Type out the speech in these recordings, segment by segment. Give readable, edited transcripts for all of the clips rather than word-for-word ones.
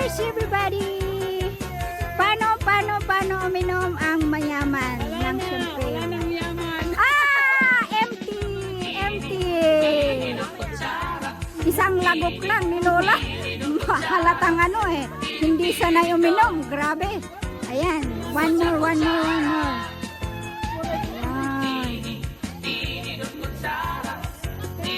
Cheers everybody! Paano uminom ang mayaman ng champagne? Empty! Isang lagok lang ni Lola. Halatang hindi sanay uminom. Grabe. Ayan, one more. Ayan.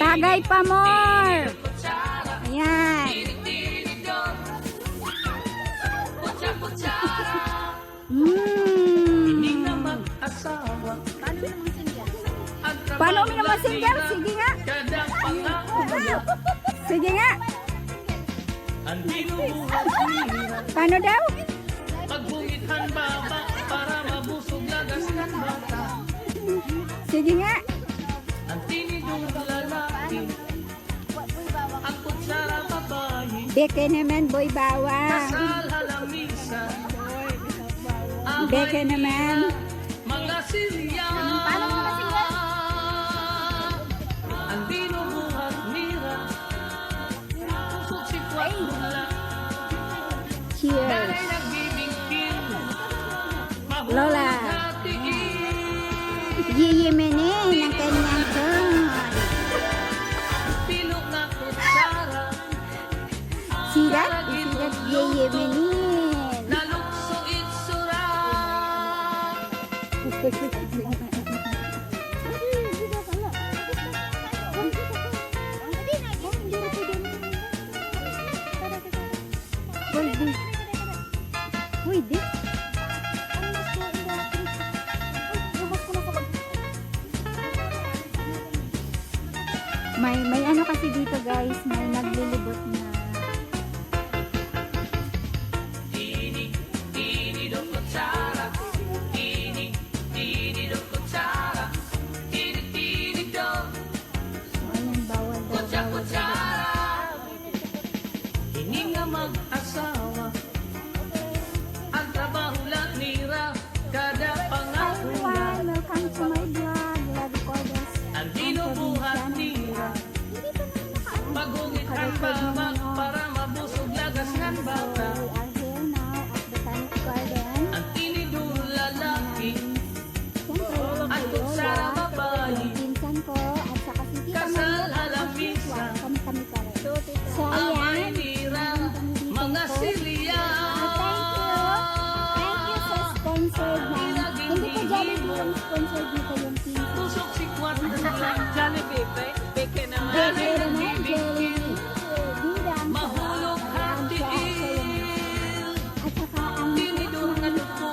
Tagay pa more. Ayan. Paano uminom ang single? Sige nga. Sige nga. Paano daw? Pagbungithan baba para mabusog lagas ng bata. Sige nga. Ang tinidong lalaki, ang kutsara babae, Beke naman, boy bawang. kasal halamisa, Beke naman. mga silya. Ang dinubuhat nira, pusok si Kwatula, Cheers. danay nagbibingkil, Lola. Yiyiminin ang kanyang son. Pilok na kutsara, Sirat yiyiminin. nalukso itsura. Pwede. May ano kasi dito guys, may naglilibot na. So ayan, bawal daw. Hindi nga mag-asawa, ang trabaho lang nira, kada Hi pangakulan. everyone, welcome to my vlog. Love Recorders. Ang dinubuhat nira, pagungithan baba para mabusog lagas ng bata. We are here now at Botanic Garden. Ang tinidong lalaki, Siyempre, ang kutsara babae, yung pinsan ko at saka si Tita kasal Manuel. alamisa, Kami pa rin. So amay ayan. nira, mga silya. Thank you sa sponsored na. Hindi ko Jollibee yung sponsored dito yung pinsan. Tusok si Kwatula, Jollibee, beke naman. Beke naman, Jollibee. Bidang. Mahulog hatiin, At saka ang tinidong nga lupo,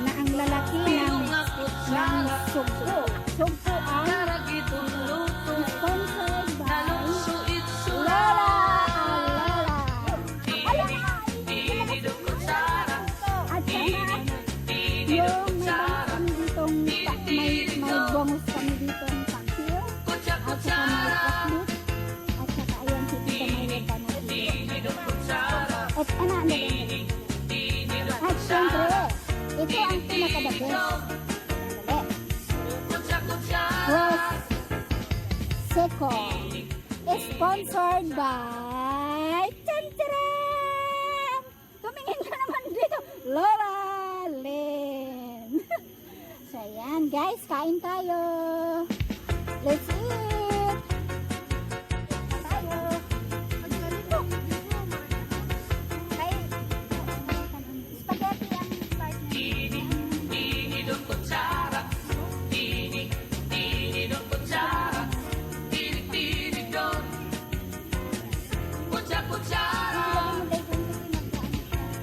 na ang lalaki pilong ng nga kutsara, sugpo. Sugpo ang karagitong luto, sponsored by nalukso itsura. Lola. Tinidong kutsara, At saka tinidong yung may kutsara, may bongos kami dito ng paksiyo. kutsa At saka may kutsara, pakbit. At saka ayan si Tita Manuel pa na dito. tinidong kutsara, At ano. tinidong At syempre, ito ang pinaka-the best. Dali. kutsa kutsara. Prosecco. Sponsored by Chancharan! Tumingin ka naman dito. Lola Lynn. So ayan guys, kain tayo. Let's eat. Tayo. Spaghetti ang start niya. Tinidong kutsara, tinidong kutsara, tinidong kutsa kutsara,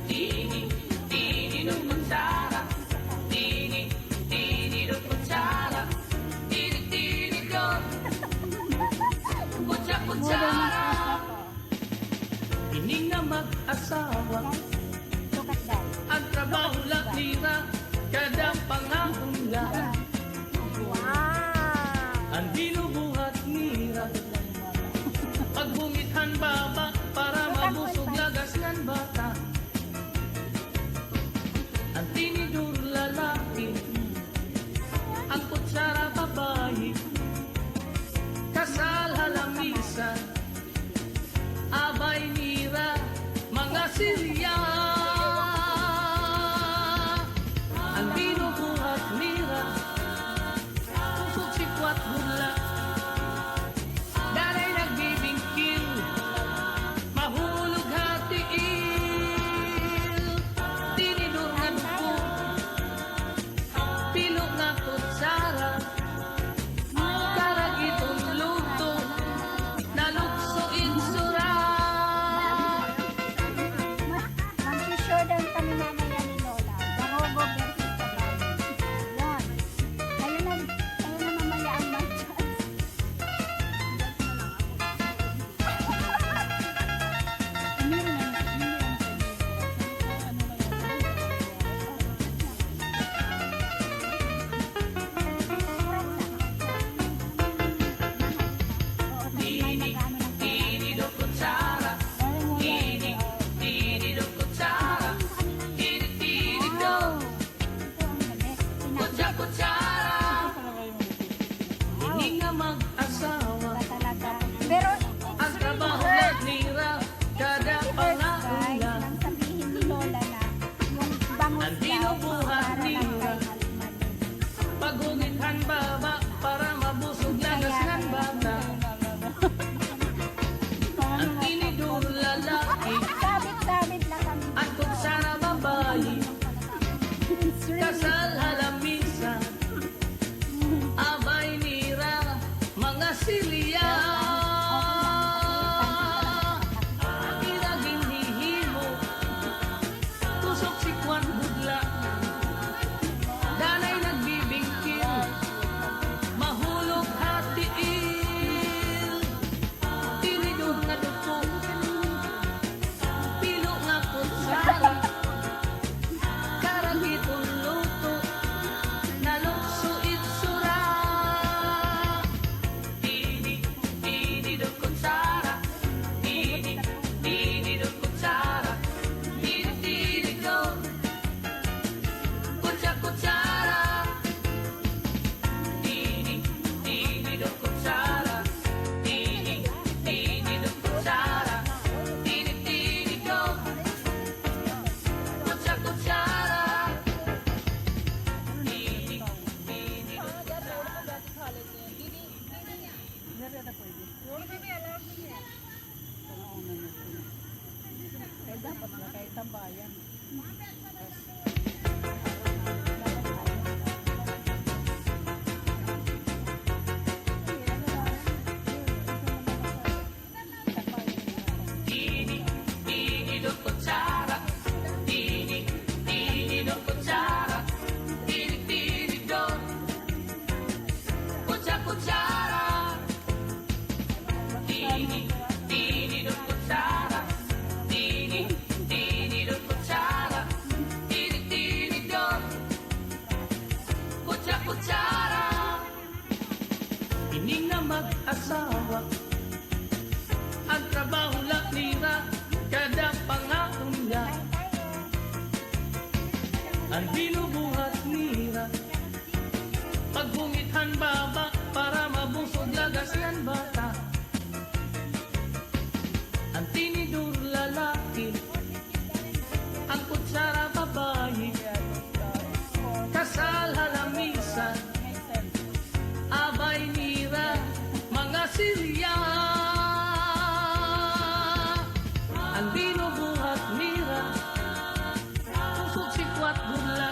tinidong kutsara, tinidong kutsara, tinidong kutsa kutsara. Hindi nga mag-asawa, Look at that. ang trabaho lang nira, kada pangakulan. Wow! Ang dinubuhat nira, pagbungithan baba para mabusog lagas ng bata. Ang tinidur lalaki, ang kutsara babae, kasal halamisa, abay nira, mga Tinidor kutsara, tinidor kutsara, tinidor, kutsara, tinidor kutsara, tinidor kutsara, tinidor, kutsara. Hindi na mag-asawa, ang trabaho lang nila, kada pangakon niya. Ang binubuhat nila, pagbungithan baba, para mabusog lagas yan bata. Ang tinidor lalaki, ang kutsara babae, kasal halamisan, abay nira, mga silya. Ang binubuhat nira, pusok sikwat gula,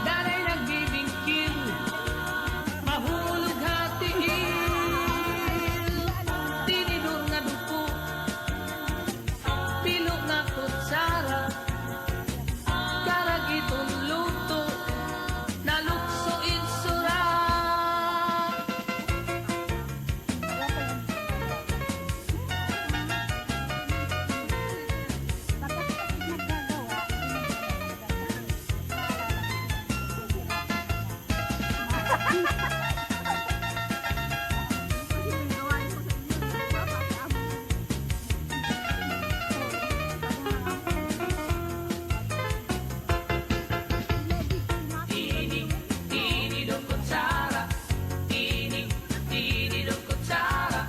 danay nagbibingkil, mahulog hatiil. Tinidor nga duko, pilo nga kutsara, karagitong luto, nalukso insura. Tinidor kutsara, tinidor kutsara,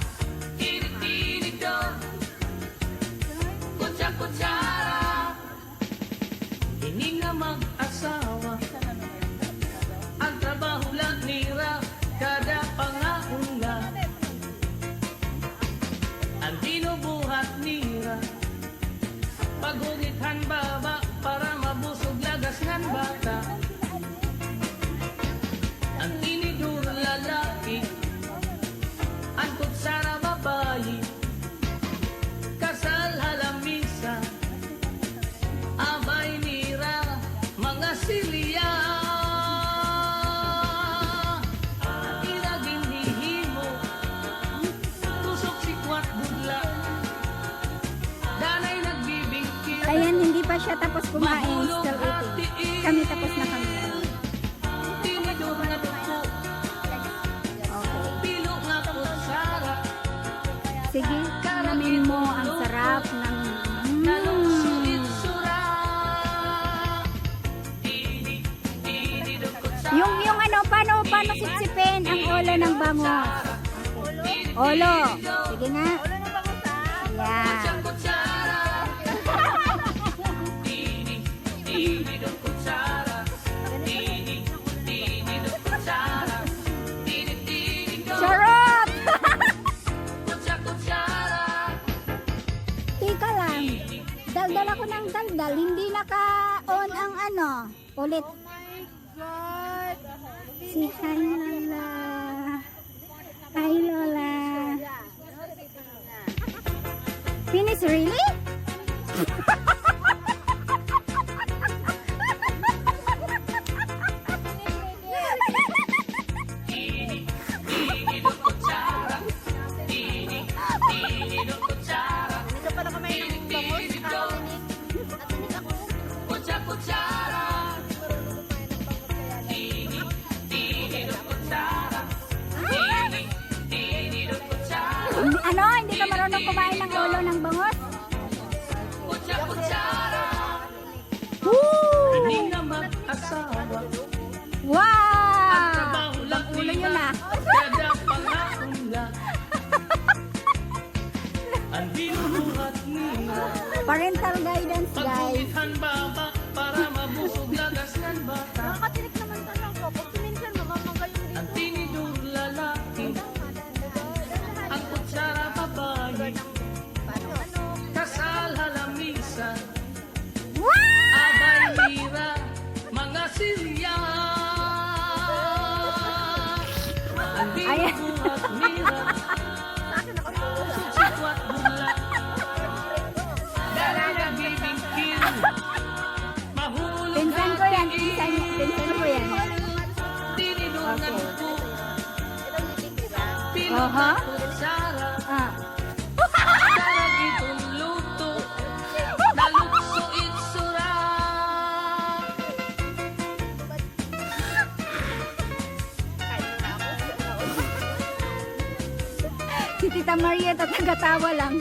tinidor, kutsara. Hindi nga mag-asawa, ang trabaho lang nira, kada pangaunga. Ang binubuhat nira, pagungithan baba, para mabusog lagas ng bata. Ang tinidor lalaki, ang kutsara babae, kasal halamisa, abay nira, mga silya. Ang iraging hihimo, tusok sikwat budla, danay nagbibingkil, Ayan, hindi pa siya tapos kumain. mahulog Still eating. hatiil. Kami tapos na kami. Tinidor nga duko, Okay. pilo nga kutsara, Sige, namin mo ang sarap ng... nalukso insura. Tinidor kutsara, Yung ano, paano sipsipin ang ulo ng bangos? Ulo. Sige nga. Yeah. kutsara. Tinidor kutsara, tinidor kutsara, tinidor, Charot! kutsara. Tika lang. Daldal ako ng daldal. Hindi naka-on ang ano. Ulit. Si Hi Lola. Hi Lola. Finish really? Tinidor kutsara, tinidor kutsara, Dito pala kumain ng bangus. kutsara. Tinidor kutsara, tinidor kutsara, Ano? Hindi ka marunong kumain ng ulo ng bangos? kutsara. Woo! Hindi na mag-asawa, Wow! trabaho lang Ibang ulo yun ah. kada pangaunga. Ang binubuhat nila, Parental guidance, guys. pagbungithan baba, para mabusog lagas ng bata. Nakakatinik naman talaga. Pag minsan mamamagaling dito. Ang tinidor lalaki, ang kutsara babae, Ano? kasal halamisan, Aha. kutsara, Ah. sarag itong luto, nalukso itsura. Kain na ako. Si Tita Maria tatagatawa lang.